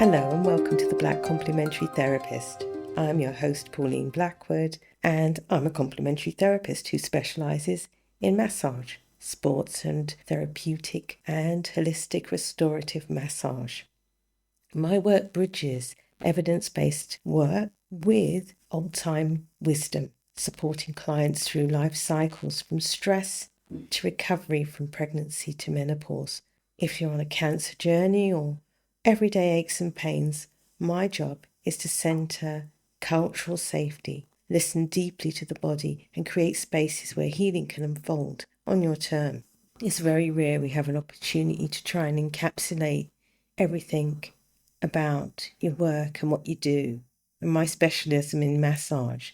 Hello and welcome to the Black Complementary Therapist. I'm your host Pauline Blackwood and I'm a complementary therapist who specialises in massage, sports and therapeutic and holistic restorative massage. My work bridges evidence-based work with old-time wisdom, supporting clients through life cycles from stress to recovery from pregnancy to menopause. If you're on a cancer journey or everyday aches and pains, my job is to centre cultural safety, listen deeply to the body and create spaces where healing can unfold on your term. It's very rare we have an opportunity to try and encapsulate everything about your work and what you do. And my specialism in massage.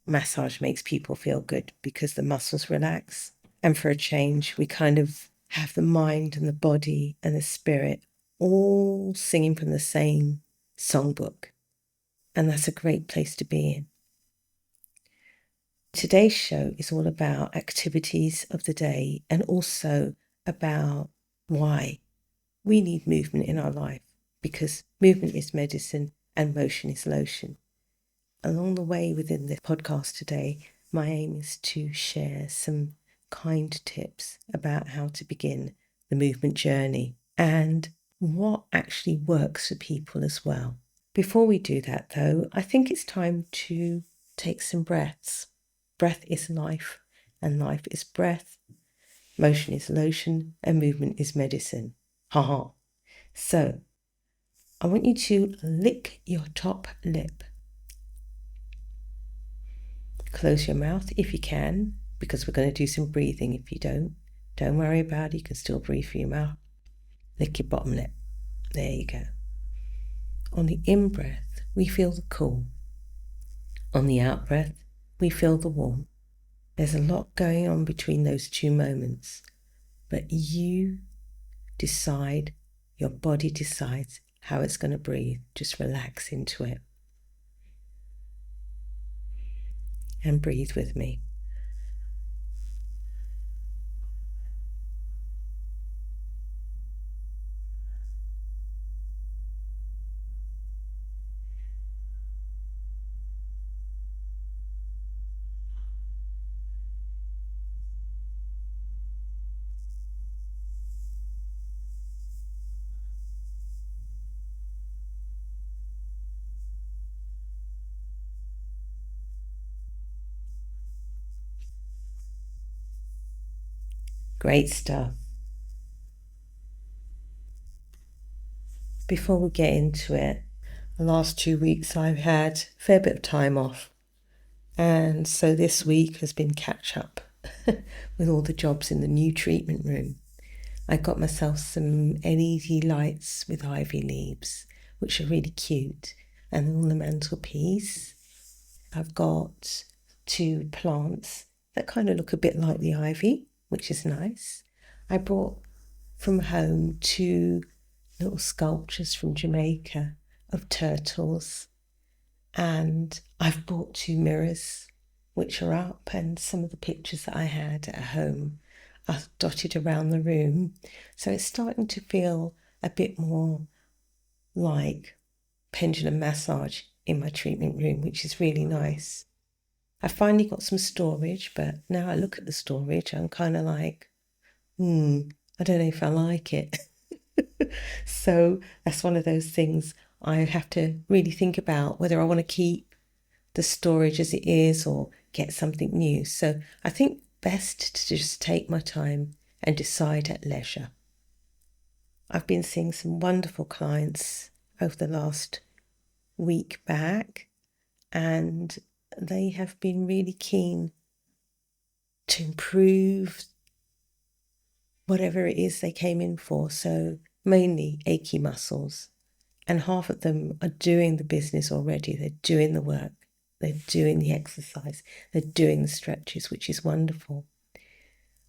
Massage makes people feel good because the muscles relax. And for a change, we kind of have the mind and the body and the spirit all singing from the same songbook. And that's a great place to be in. Today's show is all about activities of the day and also about why we need movement in our life, because movement is medicine and motion is lotion. Along the way within this podcast today, my aim is to share some kind tips about how to begin the movement journey and what actually works for people as well. Before we do that though, I think it's time to take some breaths. Breath is life and life is breath. Motion is lotion and movement is medicine. Ha. So I want you to lick your top lip. Close your mouth if you can, because we're going to do some breathing. If you don't worry about it. You can still breathe through your mouth. Lick your bottom lip. There you go. On the in-breath, we feel the cool. On the out-breath, we feel the warm. There's a lot going on between those two moments, but you decide, your body decides how it's going to breathe. Just relax into it. And breathe with me. Great stuff. Before we get into it, the last 2 weeks I've had a fair bit of time off. And so this week has been catch up with all the jobs in the new treatment room. I got myself some LED lights with ivy leaves, which are really cute. And on the mantelpiece, I've got 2 plants that kind of look a bit like the ivy, which is nice. I brought from home 2 little sculptures from Jamaica of turtles. And I've bought 2 mirrors, which are up, and some of the pictures that I had at home are dotted around the room. So it's starting to feel a bit more like pendulum massage in my treatment room, which is really nice. I finally got some storage, but now I look at the storage, I'm kind of like, I don't know if I like it. So that's one of those things I have to really think about, whether I want to keep the storage as it is or get something new. So I think best to just take my time and decide at leisure. I've been seeing some wonderful clients over the last week back, and they have been really keen to improve whatever it is they came in for. So mainly achy muscles. And half of them are doing the business already. They're doing the work. They're doing the exercise. They're doing the stretches, which is wonderful.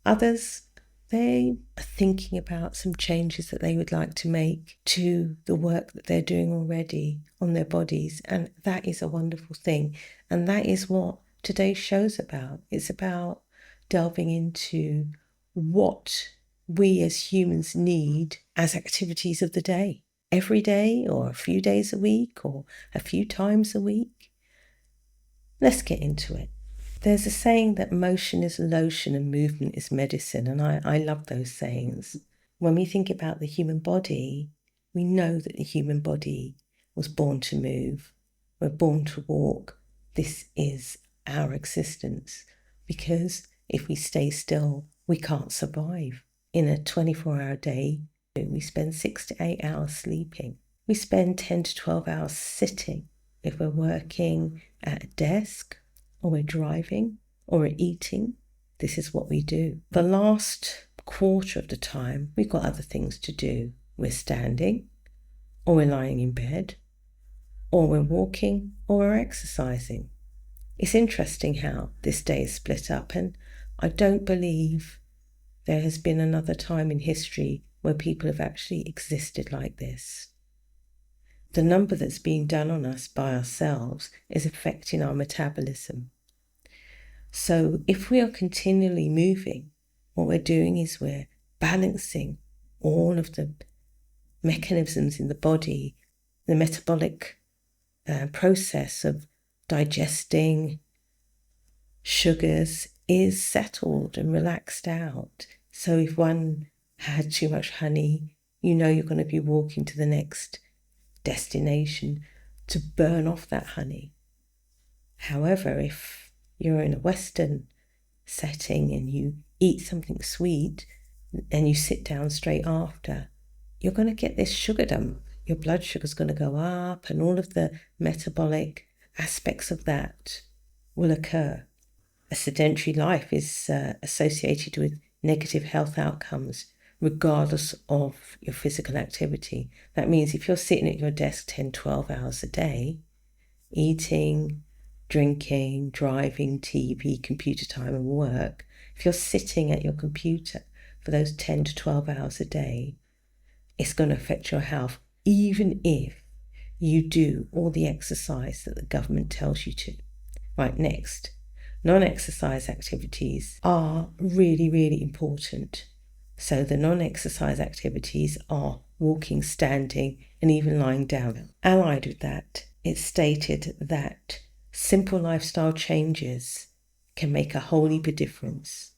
Others, they are thinking about some changes that they would like to make to the work that they're doing already on their bodies. And that is a wonderful thing. And that is what today's show's about. It's about delving into what we as humans need as activities of the day. every day or a few days a week or a few times a week? Let's get into it. There's a saying that motion is lotion and movement is medicine, and I love those sayings. When we think about the human body, we know that the human body was born to move. We're born to walk. This is our existence, because if we stay still, we can't survive. In a 24-hour day, we spend 6 to 8 hours sleeping. We spend 10 to 12 hours sitting. If we're working at a desk, or we're driving, or we're eating, this is what we do. The last quarter of the time, we've got other things to do. We're standing, or we're lying in bed, or we're walking, or we're exercising. It's interesting how this day is split up, and I don't believe there has been another time in history where people have actually existed like this. The number that's being done on us by ourselves is affecting our metabolism. So if we are continually moving, what we're doing is we're balancing all of the mechanisms in the body, the metabolic process of digesting sugars is settled and relaxed out. So if one had too much honey, you know you're going to be walking to the next destination to burn off that honey. However, if you're in a Western setting and you eat something sweet and you sit down straight after, you're going to get this sugar dump. Your blood sugar's going to go up, and all of the metabolic aspects of that will occur. A sedentary life is associated with negative health outcomes, regardless of your physical activity. That means if you're sitting at your desk 10, 12 hours a day, eating, drinking, driving, TV, computer time and work, if you're sitting at your computer for those 10 to 12 hours a day, it's going to affect your health, even if you do all the exercise that the government tells you to. Right, next. Non-exercise activities are really, really important. So the non-exercise activities are walking, standing, and even lying down. Allied with that, it's stated that simple lifestyle changes can make a whole heap of difference.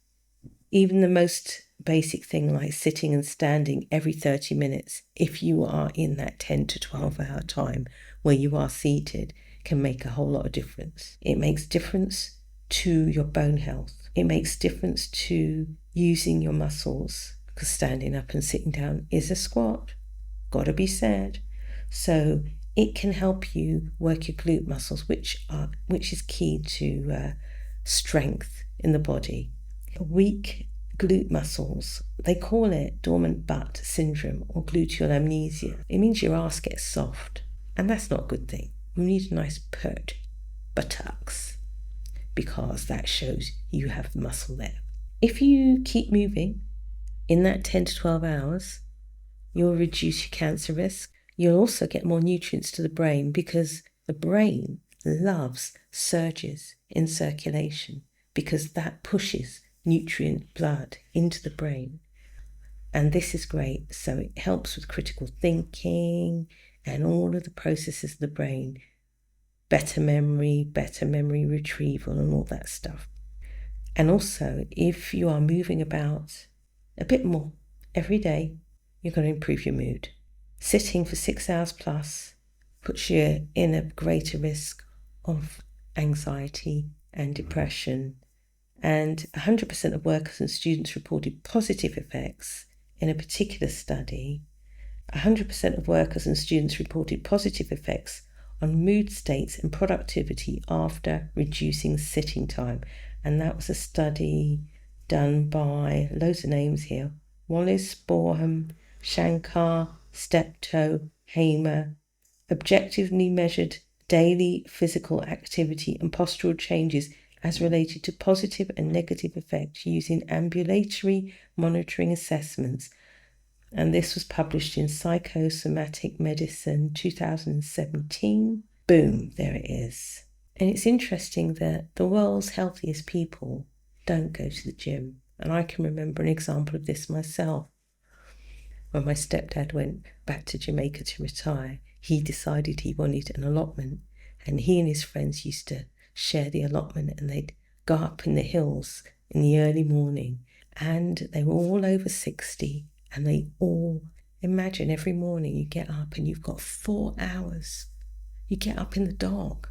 Even the most basic thing like sitting and standing every 30 minutes, if you are in that 10 to 12 hour time where you are seated, can make a whole lot of difference. It makes difference to your bone health. It makes difference to using your muscles, because standing up and sitting down is a squat, gotta be said. So it can help you work your glute muscles, which is key to strength in the body. Weak glute muscles, they call it dormant butt syndrome or gluteal amnesia. It means your ass gets soft, and that's not a good thing. You need a nice pert buttocks, because that shows you have the muscle there. If you keep moving in that 10 to 12 hours, you'll reduce your cancer risk. You'll also get more nutrients to the brain, because the brain loves surges in circulation, because that pushes nutrient blood into the brain. And this is great. So it helps with critical thinking and all of the processes of the brain, better memory retrieval and all that stuff. And also, if you are moving about a bit more every day, you're going to improve your mood. Sitting for 6 hours plus puts you in a greater risk of anxiety and depression. And 100% of workers and students reported positive effects in a particular study. 100% of workers and students reported positive effects on mood states and productivity after reducing sitting time. And that was a study done by loads of names here: Wallace, Boreham, Shankar, Steptoe, Hamer. Objectively measured daily physical activity and postural changes as related to positive and negative effects using ambulatory monitoring assessments. And this was published in Psychosomatic Medicine 2017. Boom, there it is. And it's interesting that the world's healthiest people don't go to the gym. And I can remember an example of this myself. when my stepdad went back to Jamaica to retire, he decided he wanted an allotment, and he and his friends used to share the allotment, and they'd go up in the hills in the early morning, and they were all over 60, and they all, imagine every morning you get up and you've got 4 hours. You get up in the dark,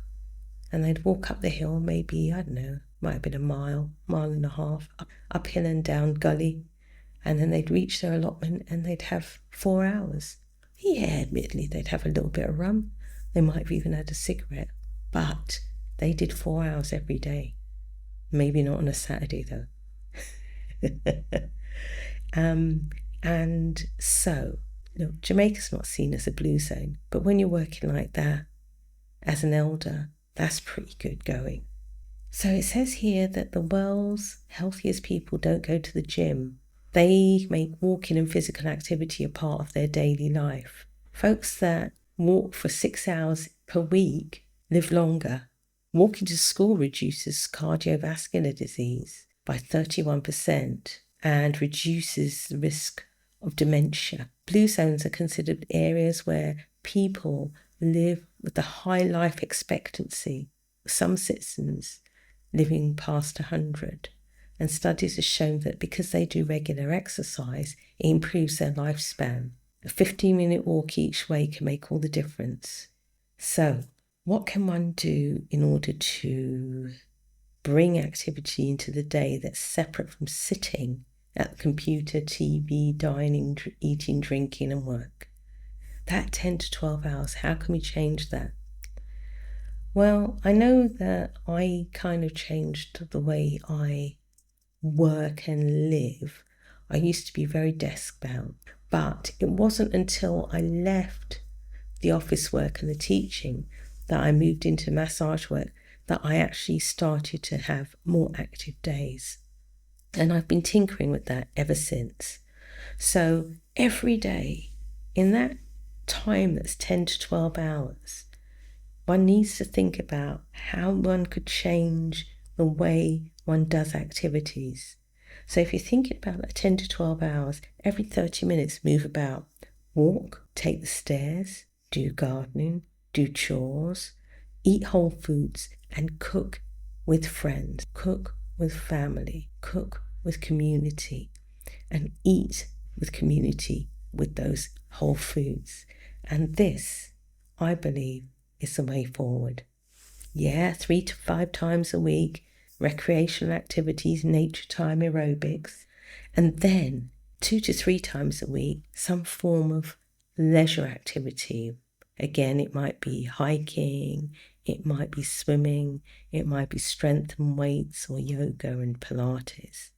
and they'd walk up the hill, maybe, I don't know, might have been a mile and a half, uphill and down gully, and then they'd reach their allotment and they'd have 4 hours. Yeah, admittedly, they'd have a little bit of rum. They might have even had a cigarette, but they did 4 hours every day. Maybe not on a Saturday, though. And so, Jamaica's not seen as a blue zone, but when you're working like that as an elder, that's pretty good going. So it says here that the world's healthiest people don't go to the gym. They make walking and physical activity a part of their daily life. Folks that walk for 6 hours per week live longer. Walking to school reduces cardiovascular disease by 31% and reduces the risk of dementia. Blue zones are considered areas where people live with a high life expectancy, some citizens living past 100. And studies have shown that because they do regular exercise, it improves their lifespan. A 15-minute walk each way can make all the difference. So, what can one do in order to bring activity into the day that's separate from sitting at the computer, TV, dining, eating, drinking, and work? That 10 to 12 hours, how can we change that? Well, I know that I kind of changed the way I work and live. I used to be very desk bound, but it wasn't until I left the office work and the teaching that I moved into massage work that I actually started to have more active days. And I've been tinkering with that ever since. So every day in that time that's 10 to 12 hours, one needs to think about how one could change the way one does activities. So if you're thinking about that 10 to 12 hours, every 30 minutes move about, walk, take the stairs, do gardening, do chores, eat whole foods, and cook with friends, cook with family, cook with community, and eat with community with those whole foods. And this, I believe, is the way forward. Yeah, 3 to 5 times a week, recreational activities, nature time, aerobics, and then 2 to 3 times a week, some form of leisure activity. Again, it might be hiking, it might be swimming, it might be strength and weights or yoga and Pilates.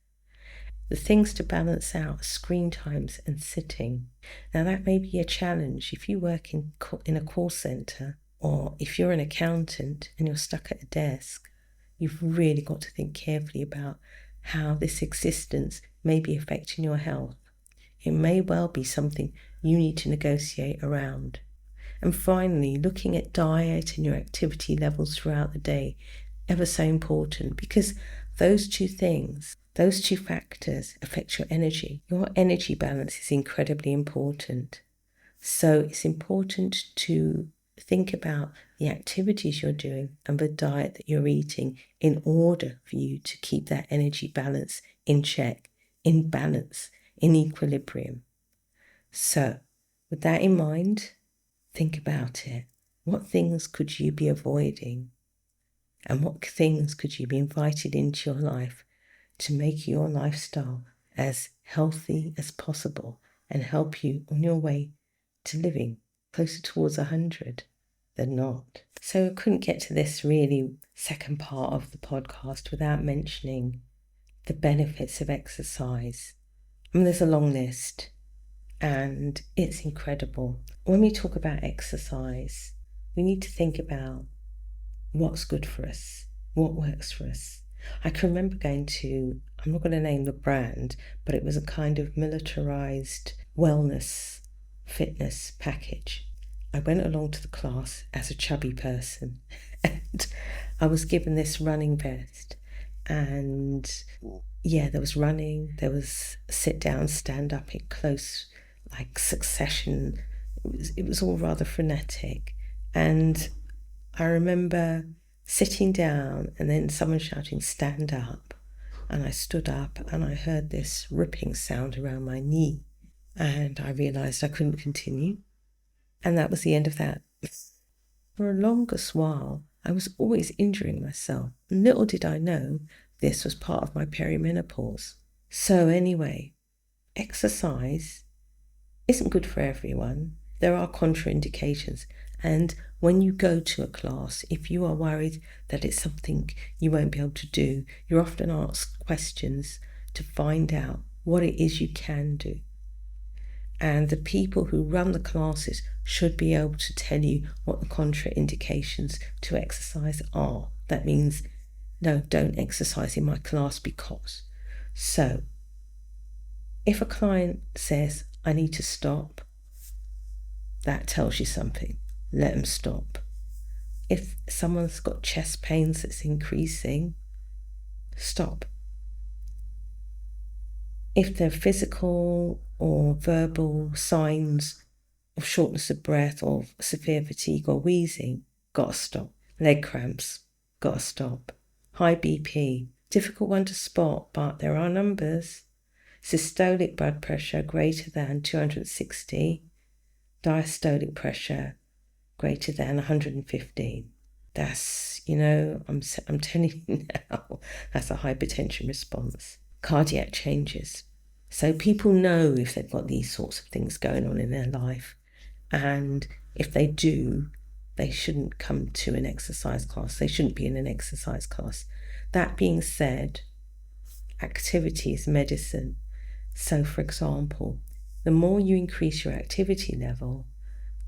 The things to balance out screen times and sitting. Now that may be a challenge if you work in a call centre, or if you're an accountant and you're stuck at a desk. You've really got to think carefully about how this existence may be affecting your health. It may well be something you need to negotiate around. And finally, looking at diet and your activity levels throughout the day, ever so important, because those two things, those two factors affect your energy. Your energy balance is incredibly important. So it's important to think about the activities you're doing and the diet that you're eating in order for you to keep that energy balance in check, in balance, in equilibrium. So, with that in mind, think about it. What things could you be avoiding? And what things could you be invited into your life to make your lifestyle as healthy as possible and help you on your way to living closer towards 100 than not? So I couldn't get to this really second part of the podcast without mentioning the benefits of exercise. I mean, there's a long list and it's incredible. When we talk about exercise, we need to think about what's good for us, what works for us. I can remember going to, I'm not going to name the brand, but it was a kind of militarized wellness fitness package. I went along to the class as a chubby person and I was given this running vest, and yeah, there was running, there was sit down, stand up in close like succession. It was all rather frenetic. And I remember sitting down and then someone shouting, "Stand up." And I stood up and I heard this ripping sound around my knee. And I realised I couldn't continue. And that was the end of that. For a longest while, I was always injuring myself. And little did I know this was part of my perimenopause. So anyway, exercise isn't good for everyone. There are contraindications. And when you go to a class, if you are worried that it's something you won't be able to do, you're often asked questions to find out what it is you can do. And the people who run the classes should be able to tell you what the contraindications to exercise are. That means, no, don't exercise in my class because. So, if a client says, "I need to stop," that tells you something. Let them stop. If someone's got chest pains that's increasing, stop. If there are physical or verbal signs of shortness of breath or severe fatigue or wheezing, gotta stop. Leg cramps, gotta stop. High BP, difficult one to spot, but there are numbers. Systolic blood pressure greater than 260, diastolic pressure greater than 115. That's, I'm telling you now, that's a hypertension response. Cardiac changes. So people know if they've got these sorts of things going on in their life. And if they do, they shouldn't come to an exercise class. They shouldn't be in an exercise class. That being said, activity is medicine. So, for example, the more you increase your activity level,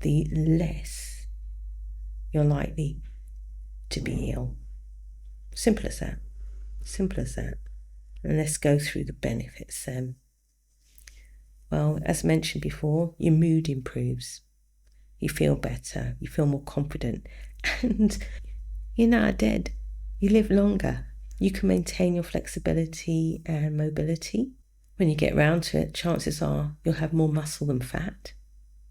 the less you're likely to be ill. Simple as that. Simple as that. And let's go through the benefits then. Well, as mentioned before, your mood improves. You feel better. You feel more confident. And you're not dead. You live longer. You can maintain your flexibility and mobility. When you get round to it, chances are you'll have more muscle than fat.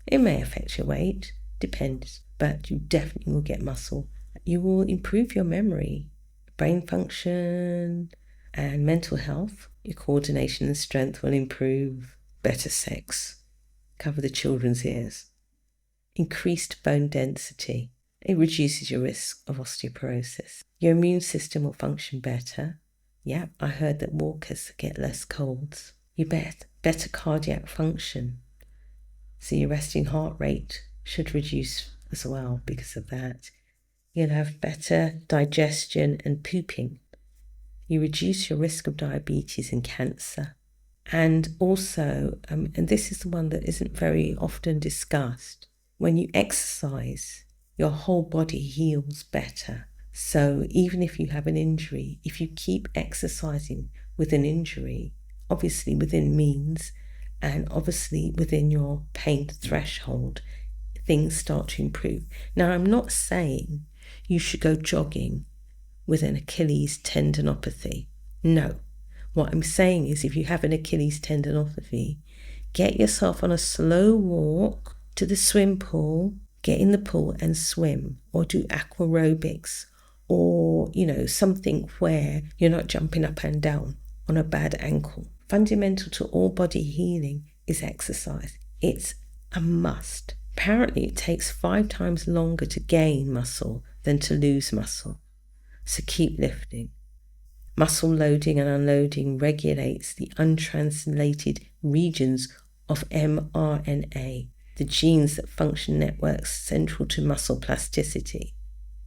It may affect your weight, depends, but you definitely will get muscle. You will improve your memory, brain function, and mental health. Your coordination and strength will improve. Better sex. Cover the children's ears. Increased bone density. It reduces your risk of osteoporosis. Your immune system will function better. Yeah, I heard that walkers get less colds. You better cardiac function. So your resting heart rate should reduce as well because of that. You'll have better digestion and pooping. You reduce your risk of diabetes and cancer. And also, and this is the one that isn't very often discussed, when you exercise, your whole body heals better. So even if you have an injury, if you keep exercising with an injury, obviously within means and obviously within your pain threshold, things start to improve. Now, I'm not saying you should go jogging with an Achilles tendinopathy. No. What I'm saying is if you have an Achilles tendinopathy, get yourself on a slow walk to the swim pool, get in the pool and swim, or do aquarobics, or, something where you're not jumping up and down on a bad ankle. Fundamental to all body healing is exercise. It's a must. Apparently, it takes 5 times longer to gain muscle than to lose muscle. So keep lifting. Muscle loading and unloading regulates the untranslated regions of mRNA, the genes that function networks central to muscle plasticity.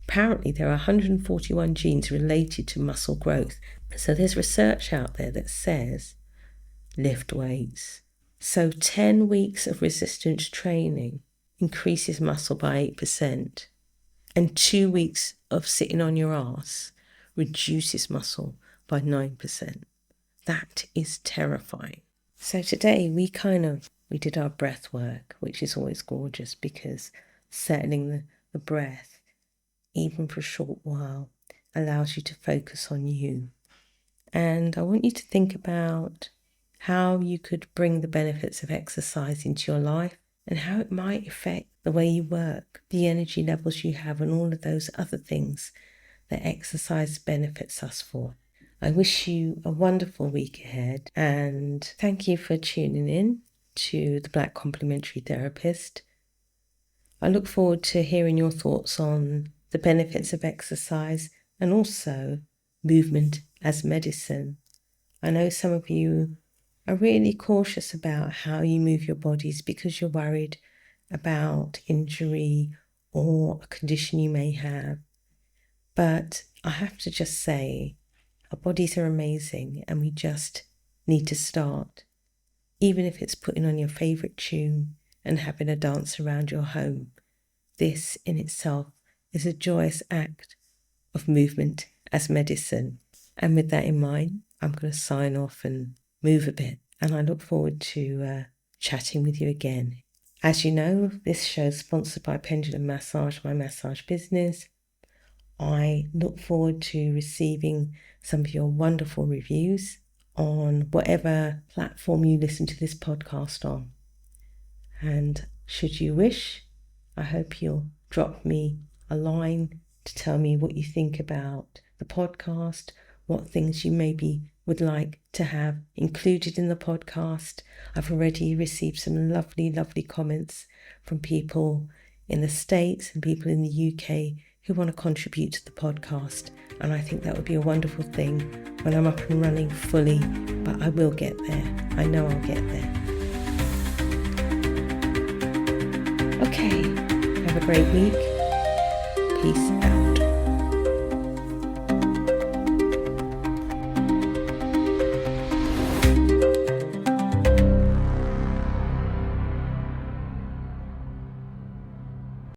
Apparently, there are 141 genes related to muscle growth. So there's research out there that says lift weights. So 10 weeks of resistance training increases muscle by 8%. And 2 weeks of sitting on your ass reduces muscle by 9%. That is terrifying. So today we did our breath work, which is always gorgeous because settling the breath, even for a short while, allows you to focus on you. And I want you to think about how you could bring the benefits of exercise into your life and how it might affect the way you work, the energy levels you have, and all of those other things that exercise benefits us for. I wish you a wonderful week ahead, and thank you for tuning in to the Black Complementary Therapist. I look forward to hearing your thoughts on the benefits of exercise and also movement as medicine. I know some of you are really cautious about how you move your bodies because you're worried about injury or a condition you may have. But I have to just say, our bodies are amazing and we just need to start. Even if it's putting on your favourite tune and having a dance around your home, this in itself is a joyous act of movement as medicine. And with that in mind, I'm going to sign off and move a bit. And I look forward to chatting with you again. As you know, this show is sponsored by Pendulum Massage, my massage business. I look forward to receiving some of your wonderful reviews on whatever platform you listen to this podcast on. And should you wish, I hope you'll drop me a line to tell me what you think about the podcast, what things you maybe would like to have included in the podcast. I've already received some lovely, lovely comments from people in the States and people in the UK who want to contribute to the podcast. And I think that would be a wonderful thing when I'm up and running fully, but I will get there. I know I'll get there. Okay, have a great week. Peace out.